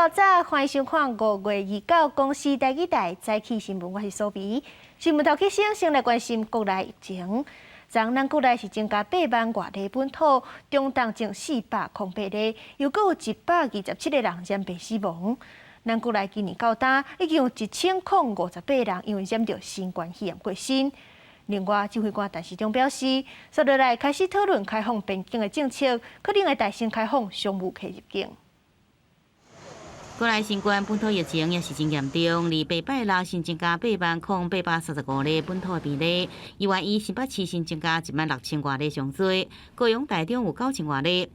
较早，欢迎收看5月29公司第几台早起新闻，我是苏比。新闻头起先来关心国内疫情。昨咱国内是增加8万外例本土，中档净408例，又搁有127个人染病死亡。咱国内今年到今已经有1058人因为染到新冠肺炎过身。另外，指挥官陈时中表示，接落来开始讨论开放边境的政策，可能会大新开放商务客入境。国内新冠本土疫情也是真严重，而北拜六新增加80835例本土病例，以外以新北市新增加16000外例上多，高雄台中有9000外例。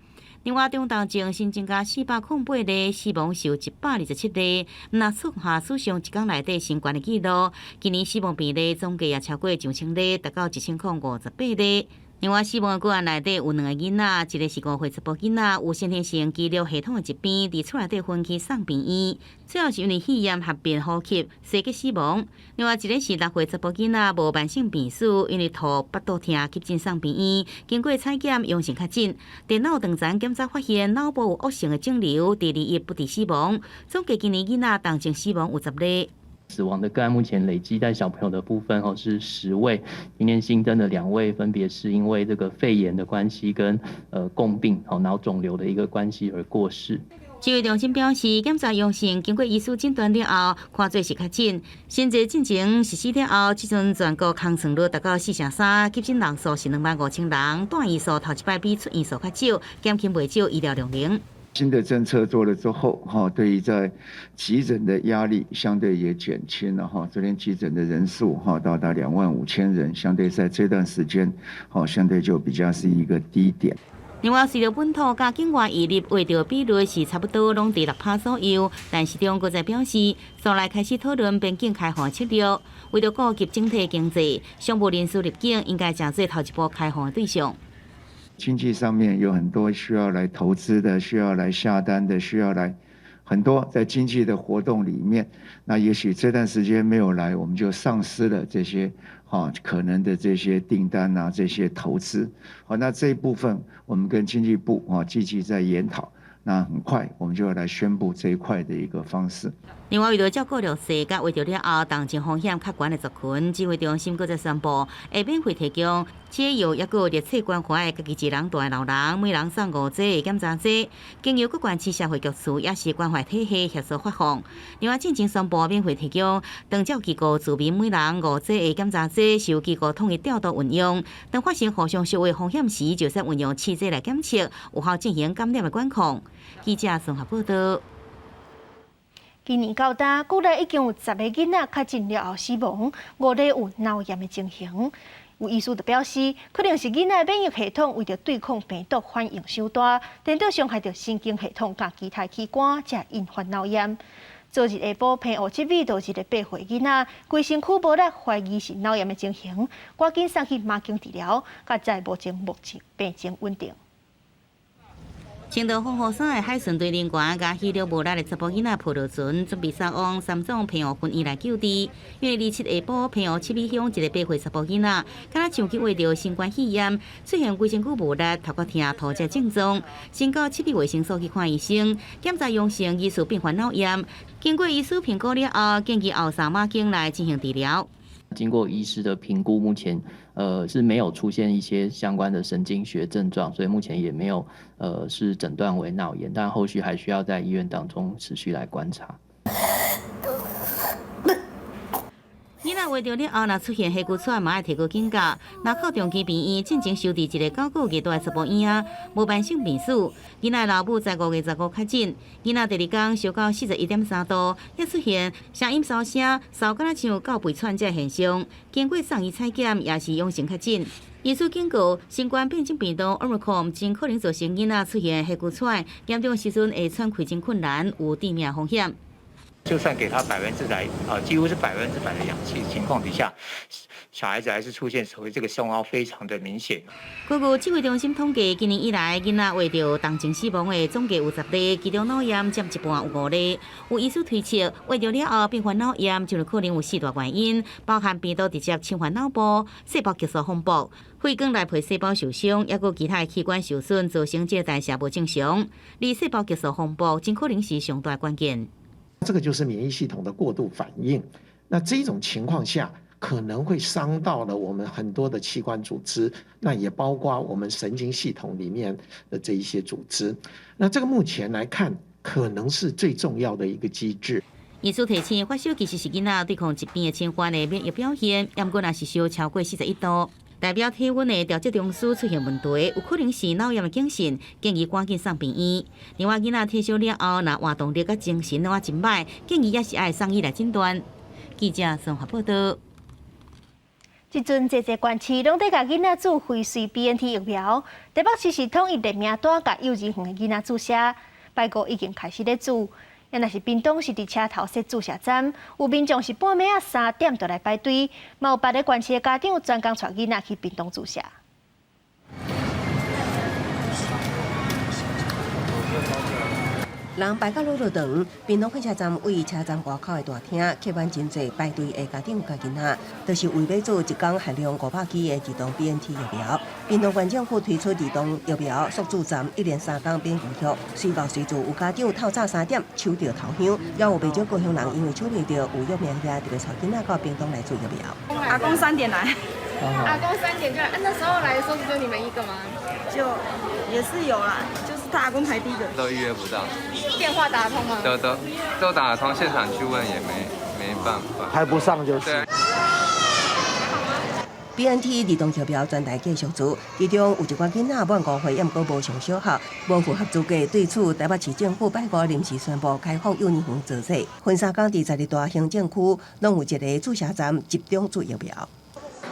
另外，中东前新增加408例，死亡是有127例。若创下史上一天内底新冠的纪录。今年死亡病例总计也超过9000例，达到1058例。另外，死亡的个案内底有2个囡仔，一个是5岁查甫囡仔，有先天性肌肉系统的疾病，伫厝内底分去送病院，最后是因为肺炎合并呼吸衰竭死亡。另外，一个是6岁查甫囡仔，无慢性病史，因为吐、腹肚痛急诊送病院，经过采检阳性确诊，电脑断层检查发现脑部有恶性的肿瘤，第2日不治死亡。总计今年囡仔当前死亡有10例。死亡的个案目前累积在小朋友的部分是10位，今天新增的2位分别是因为这个肺炎的关系跟共病脑肿瘤的一个关系而过世。指挥中心表示，检查阳性经过医师诊断了后，看做是确诊。新制进程14天后，即阵全国空床率达到4%，急诊人数是25000人，住院数头一摆比出院数较少，减轻不少医疗量能。新的政策做了之后，对于在急诊的压力相对也减轻了哈。昨天急诊的人数到达25000人，相对在这段时间相对就比较是一个低点。另外，随着本土加境外移入为着比率是差不多拢伫6%左右，但是中国在表示，将来开始讨论边境开放策略，为着顾及整体经济，商务人士入境应该正做头一波开放的对象。经济上面有很多需要来投资的，需要来下单的，需要来很多在经济的活动里面，那也许这段时间没有来，我们就丧失了这些可能的这些订单啊，这些投资。那这一部分我们跟经济部积极在研讨。那很快我们就要来宣布这一块的一个方式。另外，为了照顾弱势，甲为着了后重症风险较悬的族群，指挥中心搁再宣布，会免费提供车药，也搁热切关怀家己一人住的老人，每人送5剂的检查剂。经由各县市社会局处也是关怀体系协助发放。另外，进前宣布免费提供长照机构居民每人5剂的检查剂，由机构统一调度运用。当发生互相相违风险时，就使运用试剂来检测，有效进行感染的管控。记者综合报道。今年到今，国内已经有10个囡仔确诊了后死亡，5例有脑炎的情形。有医师就表示，可能是囡仔免疫系统为着对抗病毒反应伤大，颠倒伤害到神经系统甲其他器官，才引发脑炎。昨日下晡，偏乌7米到一个8岁囡仔，规身躯无力，怀疑是脑炎的情形，赶紧送去马京治疗，在目前病情稳定。穿着红雨衫的海巡队人员，甲体力无力的查甫囡仔抱落船，准备送往三总偏湖分院来救治。因为27下晡，偏湖7米乡一个8岁查甫囡仔，敢若长期患着新冠肺炎，出现规身躯无力、头壳痛、吐这症状，先到7里卫生所去看医生，检查阳性，疑似并发脑炎。经过医师评估了后，建议后送马京来进行治疗。经过医师的评估，目前是没有出现一些相关的神经学症状，所以目前也没有是诊断为脑炎，但后续还需要在医院当中持续来观察。囡仔怀着了后，若出现下骨喘，嘛要提高警觉。若靠长期病院进前收治一个9个月大的查甫婴仔，无慢性病史。囡仔老母在5月15确诊，囡仔第2天烧到41.3度，也出现声音烧声、烧敢若像到胃喘这现象。经过送医采检，也是阳性确诊。医师警告，新冠变种病毒 Omicron 真可能造成囡仔出现下骨喘，严重时阵会喘气真困难，有致命风险。就算给他几乎是100%的氧气情况底下，小孩子还是出现所谓这个胸凹非常的明显。根据指挥中心统计，今年以来囡仔为着动情死亡的总计有10例，其中脑炎占一半有5例。有医师推测，为着了后并发脑炎，就有可能有4大原因，包含病毒直接侵犯脑部、细胞激素风暴、肺管内皮细胞受伤，也有其他器官受损，造成这个代谢不正常。而细胞激素风暴真可能是上大关键。这个就是免疫系统的过度反应。那这种情况下，可能会伤到了我们很多的器官组织，那也包括我们神经系统里面的这一些组织。那这个目前来看，可能是最重要的一个机制。医师提醒，发烧其实是囡仔对抗疾病的相关的免疫表现，不过若是烧超过41度，代表体温的调节中枢出现问题，有可能是脑炎的警讯，建议赶紧送病院。另外，囡仔退烧了后，若活动力甲精神拢真歹，建议也是爱送医来诊断。记者综合报道。即阵侪县市拢在甲囡仔注辉瑞 BNT 疫苗，台北市是统一列名单甲幼儿园的囡仔注射，拜五已经开始咧注。也若是屏东是伫车头设注射站，有民众是半暝啊3点就来排队，嘛有别个县市的家长专工带囡仔去屏东注射。人排到路路长，屏东火车站位车站外口的大厅，客满真侪排队的家长甲囡仔，就是为要做一工限量500支的儿童 BNT 疫苗。屏东县政府推出儿童疫苗速注站，一连3天免预约，随到随做。有家长透早3点抢到头香，也有不少高雄人因为抢到有约名额，特别带囡仔到屏东来做疫苗。阿公3点来。阿公3点就来，那时候来的时候只有你们一个吗？就也是有啦，就是他阿公排第一个。都预约不到。电话打得通吗？都打得通，现场去问也没办法。排不上就是。BNT 儿童疫苗专台继续做，其中有一寡囡仔满5岁，也毋过无上小学，无符合资格。对此，台北市政府拜五临时宣布开放幼儿园注册，分3天伫12大行政区，拢有一个注射站集中做疫苗。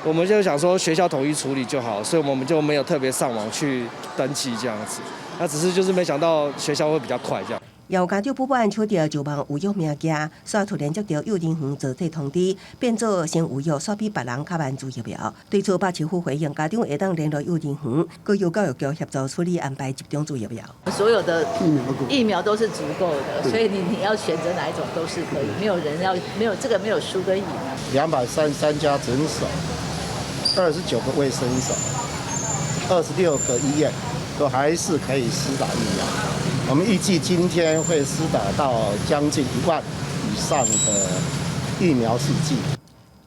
我们就想说学校统一处理就好，所以我们就没有特别上网去登记这样子。那只是就是没想到学校会比较快这样。有家长不满抢到就望有约名额，煞突然接到幼儿园坐体通知，变做先有约，煞比别人较慢做疫苗。对此，北市府回应家长会当联络幼儿园，各由教育局协助处理安排集中做疫苗。所有的疫苗都是足够的，所以你要选择哪一种都是可以，没有这个没有输跟赢。233家诊所，29个卫生所，26个医院，都还是可以施打疫苗。我们预计今天会施打到将近1万以上的疫苗试剂。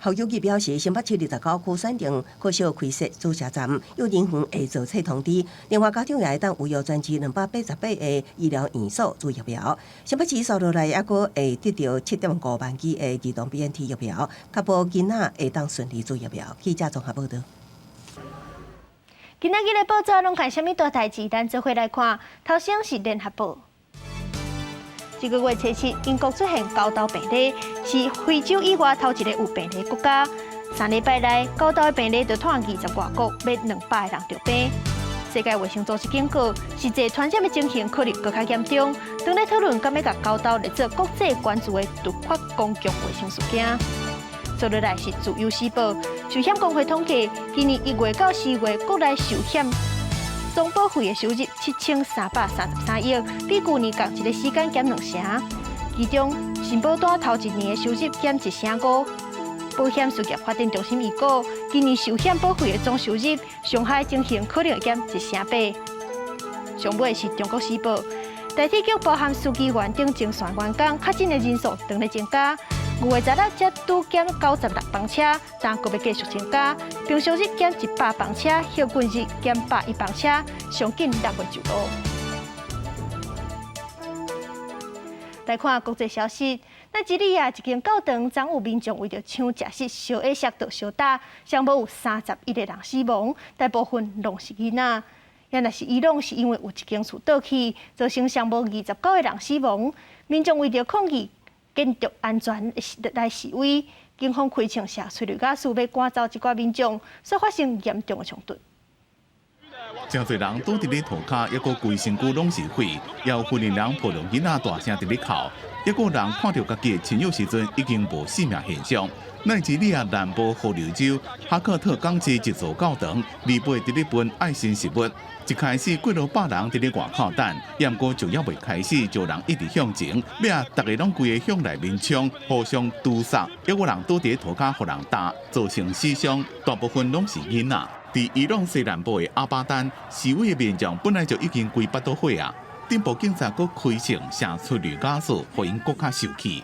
校友局表示，新北市29区选定可小开设注射站，幼儿园会做册通知。另外，家长也会当有约专治288个医疗院所做疫苗。新北市收落来，还佫会得到7.5万剂的儿童 BNT 疫苗，确保囡仔会当顺利做疫苗。记者综合报道。今仔日的报纸拢看什么大代志？咱做伙来看。头先是联合报。这个月初7，英国出现高岛病例，是非洲以外头一个有病例国家。3礼拜内，高岛的病例就创20外国，约200个人着病。世界卫生组织警告，是这传染的情形可能更加严重。当咧讨论敢要甲高岛列做国际关注的突发公共卫生事件。接落来是自由时报，寿险工会统计，今年1月到4月国内寿险总保费的收入7333亿，比去年同一个时间减2成。其中，新保单头1年的收入减1成5。保险事业发展中心预估，今年寿险保费的总收入，上海情形可能会减1成8。上尾是中国时报，台铁局包含司机员等前线员工确诊的人数当咧增加。5月10日才拄减96班车，但阁要继续增加。平常日减100班车，休困日减101班车，上紧6月就落。来看国际消息，那一里一间教堂，昨有民众为着抢食食小下石头相打，上无有31个人死亡，大部分拢是囡仔。也若是伊拢是因为有一间厝倒去，造成上无29个人死亡。民众为着抗议建筑安全来示威，警方开枪射催泪瓦斯，要赶走一寡民众，所发生严重的冲突。真侪人倒伫咧涂骹，抑个规身躯拢是血，也有训练人抱着囡仔大声伫咧哭，抑个人看到家己的亲友时阵已经无性命现象。奈及利亚南部河流州哈克特港市一座教堂，里背伫咧分爱心食物。一开始几落百人伫咧外口等，不过就要未开始，就人一直向前，尾大家拢规个向内面冲，互相堵塞，抑个人倒伫涂骹互人打，造成死伤，大部分拢是囡仔。伫伊朗西南部的阿巴丹，示威的民众本来就已经规巴都火啊，顶部警察阁开枪射催泪ga素，互因更较受气。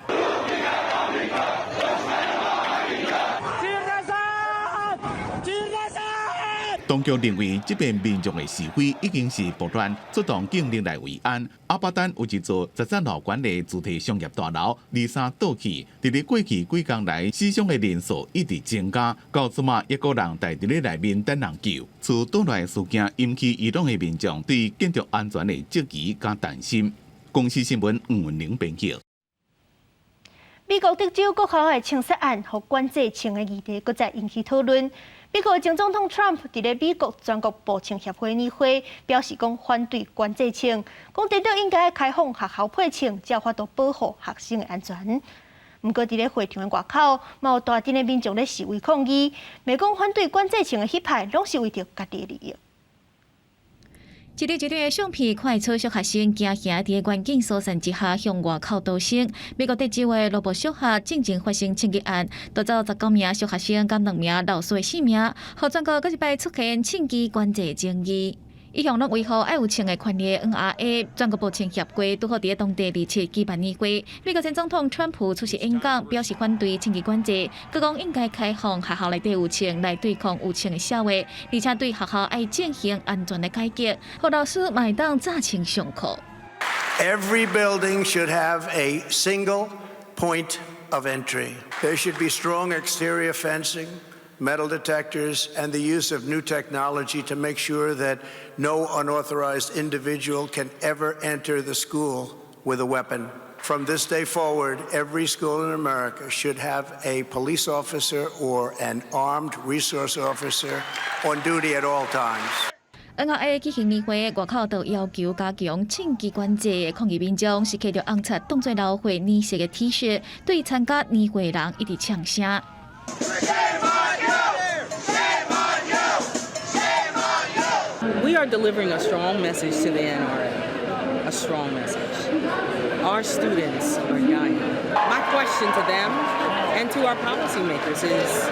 当局认为，这边民众的示威已经是暴乱，出动警力来维安。阿巴丹有一座13楼管的主题商业大楼，2、3倒去。伫咧过去几天来，死伤的人数一直增加，到即马一个人待伫咧内面等人救。自倒来事件引起伊朗的民众对建筑安全的质疑加担心。公司新闻黄文玲编辑。美国德州国校的枪杀案和管制枪的议题，搁再引起讨论。美国前总统 Trump 伫咧美国全国步枪协会年会表示讲反对管制枪，讲电动应该开放学校配枪，才有法度保护学生的安全。不过伫咧会场的外口，嘛有大阵的民众咧示威抗议，美讲反对管制枪的迄派，拢是为着家己的利益。一日一日的相片，看到小学生行行伫环境疏散之下向外口逃生。美国德州的罗伯小学正经发生枪击案，夺走19名小学生，甲2名老师的性命，互全国各一摆出现枪击管制争议。一向拢维护爱有枪的权利 NRA 全国步枪协会拄好伫当地27举办年会。美国前总统川普出席演讲，表示反对枪击管制，佮讲应该开放学校内底有枪来对抗有枪的社会，而且对学校爱进行安全的改革，互老师嘛会当早枪上课。Every building should have a single point of entry. There should be strong exterior fencing, metal detectors, and the use of new technology to make sure that no unauthorized individual can ever enter the school with a weapon. From this day forward, every school in America should have a police officer or an armed resource officer on duty at all times. NRA 举行年会，外口都要求加强枪击管制的抗议民众是摕着红漆当作老会年色的 T 恤，对参加年会的人一直呛声。We are delivering a strong message to the NRA, a strong message. Our students are dying. My question to them and to our policymakers is,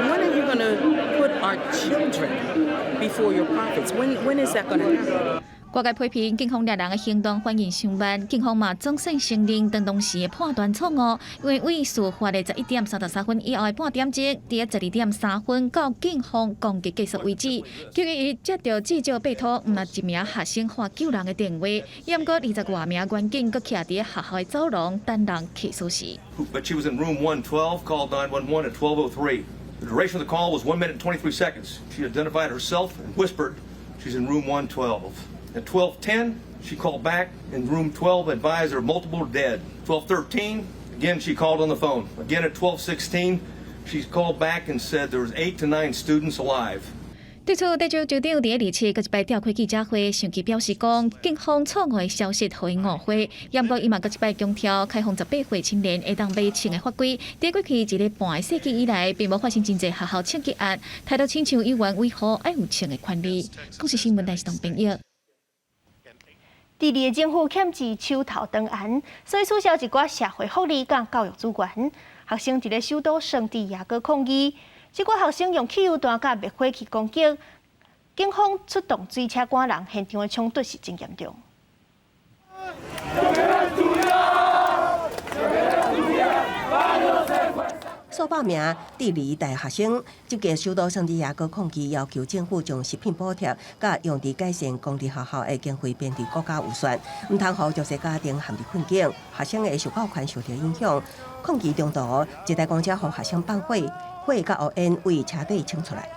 when are you going to put our children before your profits? When is that going to happen? 外界批评警方掠人的行动反应上慢，警方嘛总算承认当时的判断错误，因为为事发的11点33分以后的半点钟，伫12点3分到警方攻击结束为止，究竟伊接到至少拜托毋一名学生喊救人的电话，也毋过20多名员警搁徛伫学校的走廊等人起诉时。But she was in room 112, called 911 at 12:03. The duration of the call was 1 minute and 23 seconds. She identified herself and whispered, "She's in room 112." At 12:10, she called back, and room 12 advised her multiple dead. 12:13, again she called on the phone. Again at 12:16, she called back and said there was 8 to 9 students alive. 对此，德州州长伫27搁一摆召开记者会，上期表示讲，警方错误的消息互因误会。不过，伊嘛搁一摆强调，开放18岁青年会当买枪的法规，伫过去1个半世纪以来，并无发生真侪学校枪击案，态度亲像有关维护爱有枪的权利。公司新闻台是同朋友。第二，政府欠至手头长案，所以取消一寡社会福利甲教育资源。学生伫咧首都圣地亚哥抗议，即寡学生用汽油弹甲灭火器攻击，警方出动水车赶人，现场的冲突是真严重。数百名第二代学生集结首都圣地亚哥抗议，要求政府将食品补贴甲用伫改善公立学校的经费编伫国家预算，唔通互弱势家庭陷入困境，学生的受教权受到影响。抗议中途，一台公车互学生放火，火甲乌烟为车底冲出来。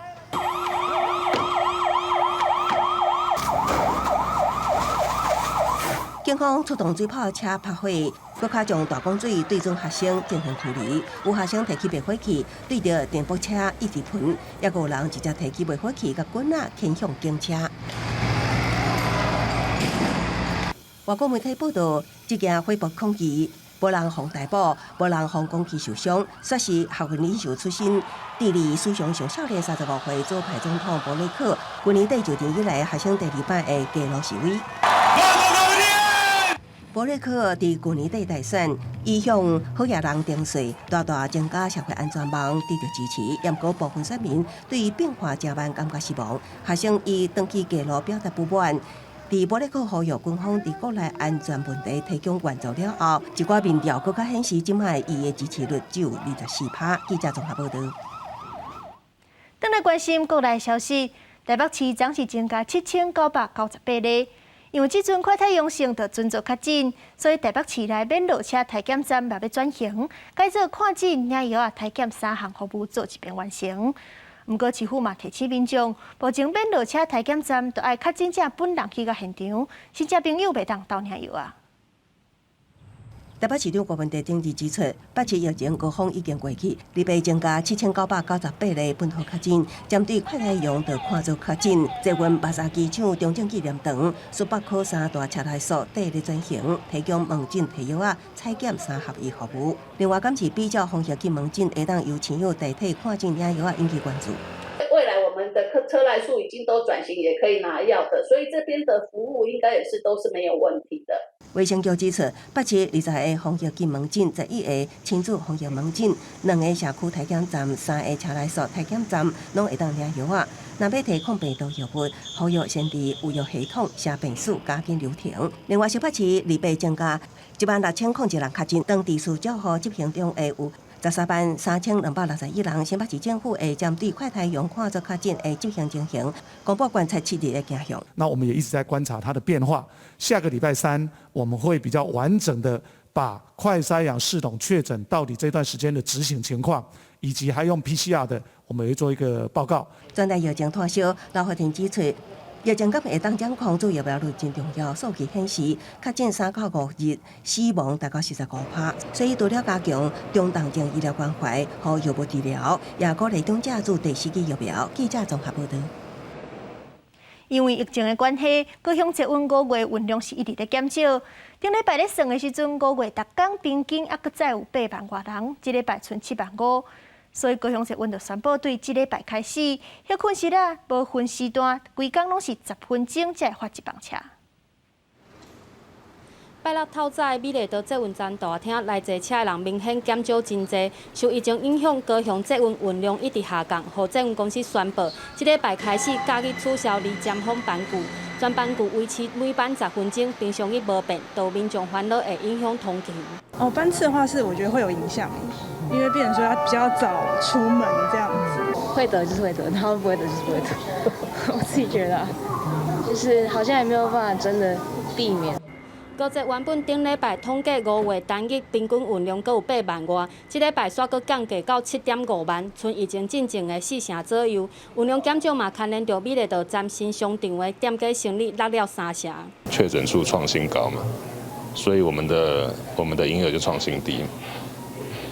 警方出动水炮车拍火，搁较将大缸水对准学生进行驱离，有学生提起灭火器对着电驳车一直喷，也有人直接提起灭火器甲棍仔牵向警车。外国媒体报道，这件火爆恐击，无人防逮捕，无人防攻击受伤，说是校园领袖出身、地理史上上少年35岁左派总统博雷克，去年底就任以来学生第2摆的街头示威。博雷克伫去年底大选，伊向好野人定税，大大增加社会安全网，得到支持。也过部分选民对于变化真慢感觉失望，学生以登记街头表达不满。伫博雷克呼吁军方伫国内安全问题提供援助了后，一寡民调更加显示，今摆伊的支持率只有24%。记者综合报道。转来关心国内消息，台北市总是增加7998例。因为即阵快筛阳性就准做较紧，所以台北市内免落车体检站也要转型，改做看诊、领药体检3项服务做一遍完成。不过市府嘛提醒民众，目前免落车体检站，就要确诊者本人去到现场，新车朋友袂当到领药啊。台北市长郭文地顶日指出，8市疫情高峰已经过去，礼拜增加7998例本土确诊，针对快筛阳就看作确诊。坐运马沙机场中正纪念堂、苏北科3大车台所第日转型，提供门诊提药啊、采检3合一服务。另外，今次比较方式去门诊，会当由亲友代替看诊领药啊，引起关注。未来我们的车来数已经都转型，也可以拿药的，所以这边的服务应该也是都是没有问题的。卫生局指出，8市20个防疫进门诊，11个亲子防疫门诊，2个社区体检站，3个车来所体检站，拢会当领药啊。若要提抗病毒药物，呼吁先伫预约系统写病史，加紧流程。另外，18市礼拜增加16001人确诊，当地市照护执行中的有133261人。新北市政府会针对快筛阳看作确诊的执行情形，公布观察7日的走向。那我们也一直在观察它的变化。下个礼拜3，我们会比较完整的把快筛阳系统确诊到底这段时间的执行情况，以及还用 PCR 的，我们会做一个报告。专台疫情退烧，刘福庭指出，疫情跟下当掌控做疫苗率真重要。数据显示，确诊3到5日，死亡大概45%。所以除了加强中重症医疗关怀和药物治疗，也鼓励长者做第4剂疫苗。记者综合报道。因为疫情的关系，高雄节运5月运量是一直在减少。顶礼拜咧算的时阵，5月逐天平均还佫再有8万外人，这礼拜剩7万5。所以高雄节运就宣布，对这礼拜开始，休困时啊，无分时段，规工拢是10分钟才会发一班车。拜六透早，美丽岛捷运站大厅来坐车的人明显减少真侪，受疫情影响，高雄捷运运量一直下降。互捷运公司宣布，这礼拜开始加以取消离尖峰班距，全班距维持每班10分钟，平常日无变，导民众烦恼会影响通勤。班次的话是我觉得会有影响，因为变成说要比较早出门这样子。会得就是会得，然后不会得就是不会得。我自己觉得，就是好像也没有办法真的避免。高捷原本顶礼拜统计5月单日平均运量阁有8万外，这礼拜煞阁降价到7.5万，剩疫情进前的4成左右。运量减少嘛，牵连到美丽岛站新商场的店家生意落了3成。确诊数创新高嘛，所以我们的营业额就创新低，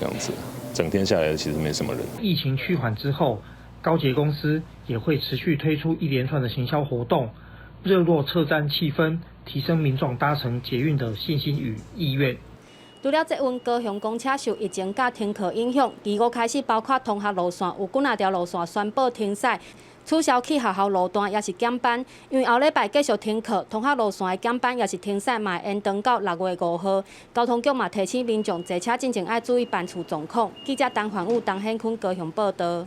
这样子，整天下来其实没什么人。疫情趋缓之后，高捷公司也会持续推出一连串的行销活动，热络车站气氛，提升民众搭乘捷运的信心与意愿。除了捷运，高雄公车受疫情甲停课影响，期5开始，包括同学路线有几条路线宣布停驶，取消去学校路段也是减班。因为后礼拜继续停课，同学路线的减班也是停驶，嘛延长到6月5号。交通局嘛提醒民众坐车进前要注意班次状况。记者陈焕武、陈显坤高雄报道。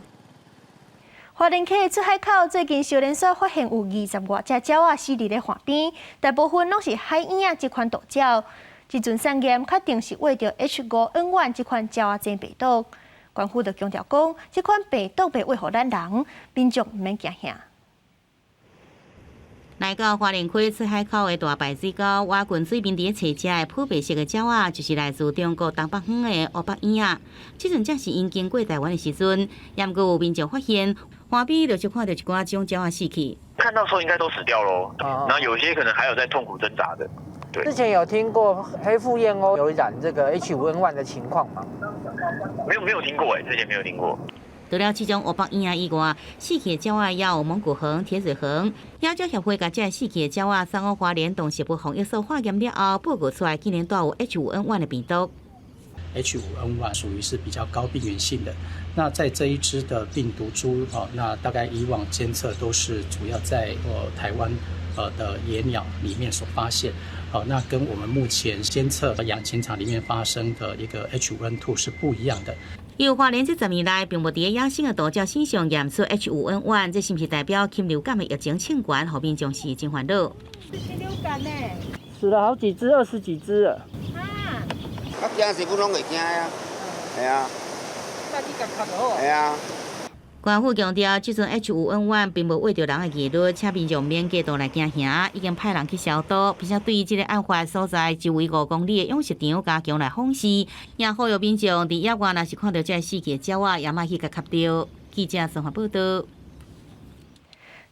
花莲溪出海口最近小连续发现有20多只鸟仔死伫咧岸边，大部分拢是海燕仔这款大鸟。即阵检验确定是为着 H5N1 这款鸟仔病毒。官府就强调讲，这款病毒袂危害咱人，民众毋免惊吓。来到花莲区出海口的大排水沟，挖群水面伫找食的普白色的鸟仔，就是来自中国东北方的乌白燕仔。即阵正是因经过台湾的时阵，也毋过有民众发现，岸边就是看到一寡种鸟仔死去。看到时候应该都死掉喽，然后有些可能还有在痛苦挣扎的。之前有听过黑腹燕鸥有染这个 H5N1 的情况吗？没有听过之前没有听过。除了其中500以下以外，四起鸟仔也有蒙古熊、铁水熊。野鸟协会甲这四起鸟仔送往花莲动植物防疫所化验了后，报告出来今年带有 H5N1 的病毒。H5N1 属于是比较高病原性的。那在这一支的病毒株那大概以往监测都是主要在台湾的野鸟里面所发现。那跟我们目前监测养禽场里面发生的一个 H5N2 是不一样的。由花莲这10年来，并无伫野生的杜鸟身上验出 H5N1，这是不是代表禽流感的疫情清悬，后面将是真烦恼？禽流感呢？死了好几只，20几只了。惊是不拢会惊呀，系啊，系啊。官府强调，这阵 H5N1 并无为着人的疑虑，请民众免过度来惊吓，已经派人去消毒，并且对这个案发所在周围5公里的养殖场加强来防视，也呼吁民众伫野外若是看到这四起鸟仔，也莫去甲吸到。记者综合报道。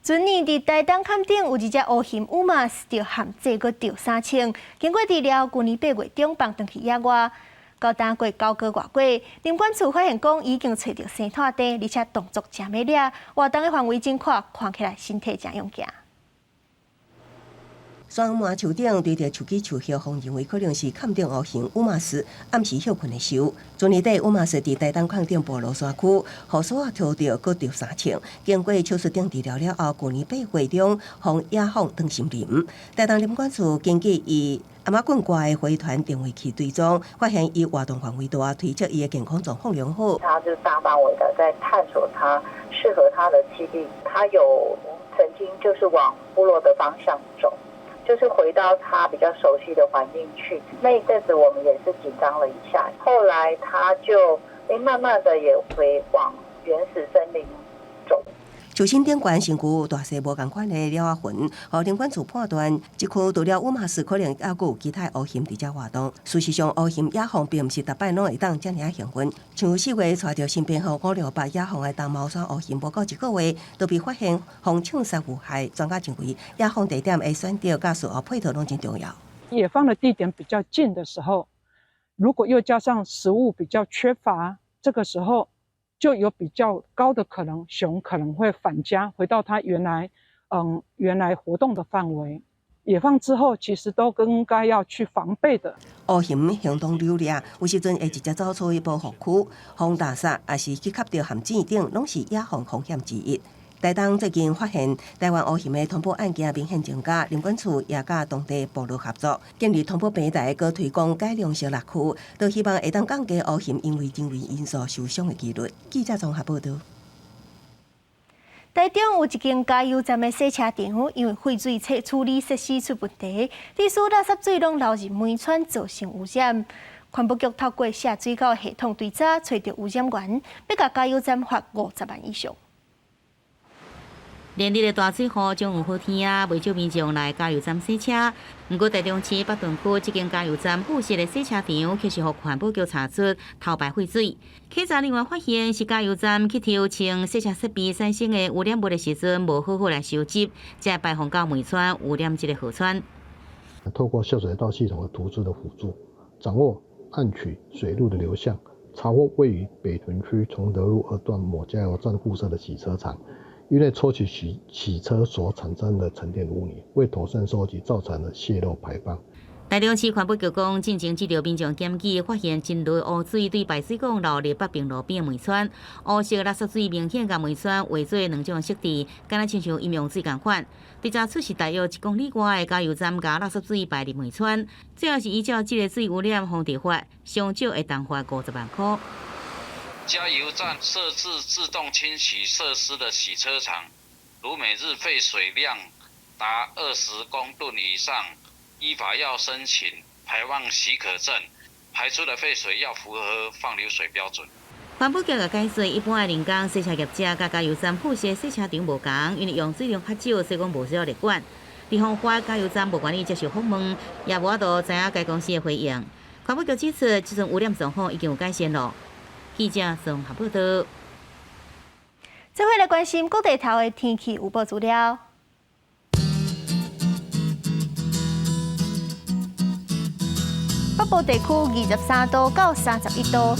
前年伫台东坎顶有一只乌鑫乌马斯，着含这个着3千，经过治疗，去年8月中放转去野外。到当过9个月过，林管处发现讲已经找到生态地，而且动作真美丽，活动的范围真宽，看起来身体真勇敢。双麻树顶对着树枝树叶，方认为可能是坎顶乌鑫乌马斯暗时休困的时候。昨年底乌马斯伫台东坎顶部落山区，护所拖着搁着3千，经过手术顶治疗了后，去年8月中放野放当心林。台东林管处根据伊阿妈棍挂的回团定位器追踪，发现伊活动范围大，推测伊的健康状况良好。他就大范围的在探索他适合他的栖地，他有曾经就是往部落的方向走，就是回到他比较熟悉的环境去。那一阵子我们也是紧张了一下，后来他就慢慢的也回往原始森林走。树身顶悬身躯大细无共款的鸟仔魂，互林管处判断，这区除了乌马斯，可能还有其他乌鑫伫遮活动。事实上，乌鑫野放并毋是逐摆拢会当遮尔幸运。像4月带着身边号568野放的东毛山乌鑫，无过1个月，都被发现防枪杀有害。专家认为，野放地点的选择甲事后配套拢真重要。野放的地点比较近的时候，如果又加上食物比较缺乏，这个时候就有比较高的可能，熊可能会返家，回到它原来活动的范围。野放之后，其实都应该要去防备的。乌鑫行动流利，有时阵会直接走出去保护区，防大杀，也是去吸到陷阱顶，拢是野放风险之一。台东最近发现台湾乌鑫的通报案件明显增加，林管处也甲当地部落合作，建立通报平台，佮推广改良小垃区，都希望会当降低乌鑫因为人为因素受伤的几率。记者综合报道。台中有一间加油站的洗车场，因为废水处理设施出问题，地处垃圾水拢流入门窗，造成污染。环保局透过下水沟系统追查，找到污染源，要甲加油站罚50万以上。连日的大水雨将有好天啊，未少民众来加油站洗车。不过，台中市北屯区这间加油站附设的洗车场，却是被环保局查出偷排废水。稽查人员发现是加油站去调清洗车设备产生的污染物的时阵，无好好来收集，才排放到梅川污染这个河川。透过下水道系统的图纸的辅助，掌握暗渠水路的流向，查获位于北屯区崇德路2段某加油站附设的洗车场。因为抽取洗车所产生的沉淀污泥，未妥善收集，造成了泄漏排放。台中市环保局讲，进行这条民众检举，发现真多污水对排水管流入北平路边的梅川，污色垃圾水明显甲梅川画做2种色地，敢若亲像饮用水共款。调查出是大约1公里外的加油站，甲垃圾水排入梅川，最后是依照这个水污染防治法，上少会当罚50万块。加油站设置自动清洗设施的洗车场，如每日废水量达20公吨以上，依法要申请排放许可证，排出的废水要符合放流水标准。环保局也解释，一般的人工洗车业者甲加油站附设洗车场无同，因为用水量较少，所以讲无需要列管。地方法加油站无愿意接受访问，也无法度知影该公司的回应。环保局指出，这阵污染状况已经有改善了。记者综合报道。接下来关心各地头的天气预报资料。北部地区23度到31度。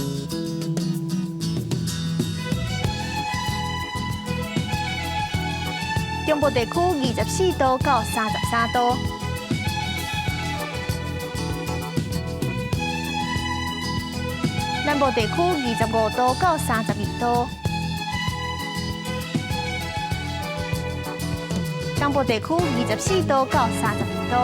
中部地区24度到33度，南部地区25度到32度，东部地区24度到32度，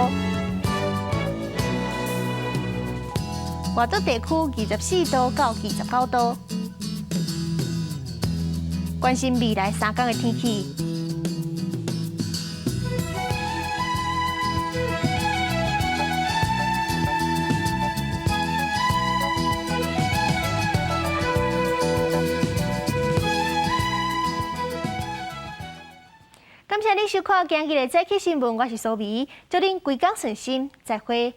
外岛地区24度到29度。关心未来3天的天气。感谢你收看今日的早起新闻，我是苏眉，祝您规工顺心，再会。